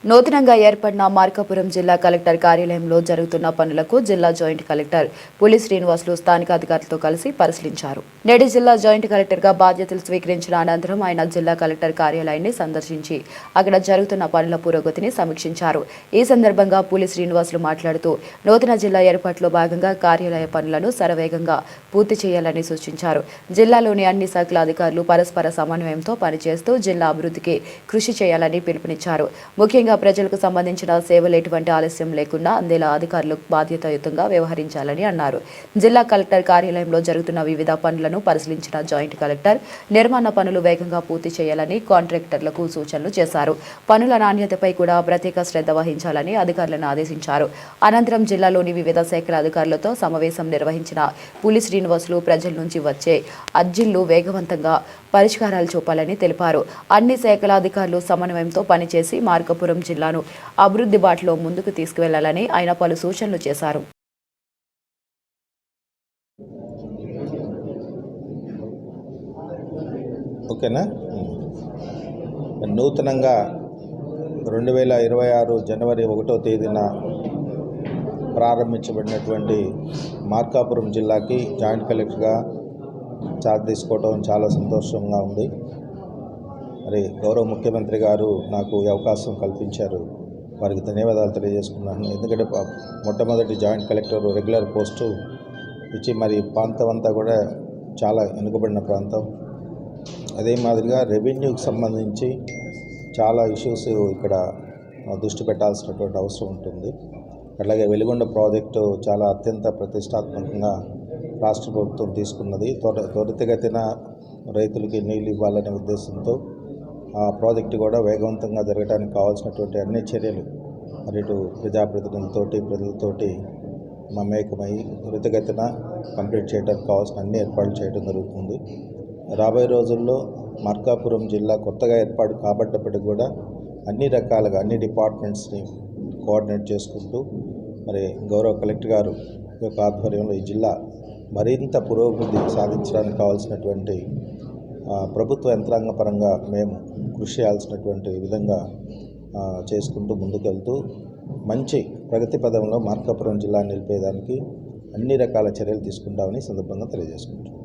నూతనంగా ఏర్పడిన మార్కాపురం జిల్లా కలెక్టర్ కార్యాలయంలో జరుగుతున్న పనులకు జిల్లా జాయింట్ కలెక్టర్ పులి శ్రీనివాసులు స్థానిక అధికారులతో కలిసి పరిశీలించారు. నేడు జిల్లా జాయింట్ కలెక్టర్గా బాధ్యతలు స్వీకరించిన అనంతరం ఆయన జిల్లా కలెక్టర్ కార్యాలయాన్ని సందర్శించి అక్కడ జరుగుతున్న పనుల పురోగతిని సమీక్షించారు. ఈ సందర్భంగా పులి శ్రీనివాసులు మాట్లాడుతూ నూతన జిల్లా ఏర్పాటులో భాగంగా కార్యాలయ పనులను శరవేగంగా పూర్తి చేయాలని సూచించారు. జిల్లాలోని అన్ని శాఖల అధికారులు పరస్పర సమన్వయంతో పనిచేస్తూ జిల్లా అభివృద్ధికి కృషి చేయాలని పిలుపునిచ్చారు. ముఖ్యంగా ప్రజలకు సంబంధించిన సేవలు ఎటువంటి ఆలస్యం లేకుండా అందేలా అధికారులు బాధ్యతాయుతంగా వ్యవహరించాలని అన్నారు. జిల్లా కలెక్టర్ కార్యాలయంలో జరుగుతున్న వివిధ పనులను పరిశీలించిన జాయింట్ కలెక్టర్ నిర్మాణ పనులు వేగంగా పూర్తి చేయాలని కాంట్రాక్టర్లకు సూచనలు చేశారు. పనుల నాణ్యతపై కూడా ప్రత్యేక శ్రద్ధ వహించాలని అధికారులను ఆదేశించారు. అనంతరం జిల్లాలోని వివిధ శాఖల అధికారులతో సమావేశం నిర్వహించిన పులి శ్రీనివాసులు ప్రజల నుంచి వచ్చే అర్జీలు వేగవంతంగా పరిష్కారాలు చూపాలని తెలిపారు. అన్ని శాఖల అధికారులు సమన్వయంతో పనిచేసి మార్కాపురం జిల్లాను అభివృద్ధి బాటలో ముందుకు తీసుకువెళ్లాలని ఆయన పలు సూచనలు చేశారు. ఓకేనా. నూతనంగా 2026 జనవరి 1వ తేదీన ప్రారంభించబడినటువంటి మార్కాపురం జిల్లాకి జాయింట్ కలెక్టర్గా చార్జ్ తీసుకోవడం చాలా సంతోషంగా ఉంది. మరి గౌరవ ముఖ్యమంత్రి గారు నాకు ఈ అవకాశం కల్పించారు. వారికి ధన్యవాదాలు తెలియజేసుకున్నాను. ఎందుకంటే మొట్టమొదటి జాయింట్ కలెక్టర్ రెగ్యులర్ పోస్టు ఇచ్చి మరి ప్రాంతం అంతా కూడా చాలా వెనుకబడిన ప్రాంతం. అదే మాదిరిగా రెవెన్యూకి సంబంధించి చాలా ఇష్యూస్ ఇక్కడ దృష్టి పెట్టాల్సినటువంటి అవసరం ఉంటుంది. అట్లాగే వెలిగొండ ప్రాజెక్టు చాలా అత్యంత ప్రతిష్టాత్మకంగా రాష్ట్ర ప్రభుత్వం తీసుకున్నది. త్వరితగతిన రైతులకి నీళ్ళు ఇవ్వాలనే ఉద్దేశంతో ఆ ప్రాజెక్టు కూడా వేగవంతంగా జరగడానికి కావాల్సినటువంటి అన్ని చర్యలు మరి ఇటు ప్రజాప్రతినిధులతోటి ప్రజలతోటి మమేకమై త్వరితగతిన కంప్లీట్ చేయడానికి కావాల్సిన అన్ని ఏర్పాట్లు చేయడం జరుగుతుంది. రాబోయే రోజుల్లో మార్కాపురం జిల్లా కొత్తగా ఏర్పాటు కాబట్టప్పటికి కూడా అన్ని రకాలుగా అన్ని డిపార్ట్మెంట్స్ని కోఆర్డినేట్ చేసుకుంటూ మరి గౌరవ కలెక్టర్ గారు యొక్క ఆధ్వర్యంలో ఈ జిల్లా మరింత పురోభివృద్ధి సాధించడానికి కావాల్సినటువంటి ప్రభుత్వ యంత్రాంగ పరంగా మేము కృషి చేయాల్సినటువంటి విధంగా చేసుకుంటూ ముందుకెళ్తూ మంచి ప్రగతి పదంలో మార్కాపురం జిల్లా నిలిపేదానికి అన్ని రకాల చర్యలు తీసుకుంటామని సందర్భంగా తెలియజేసుకుంటాం.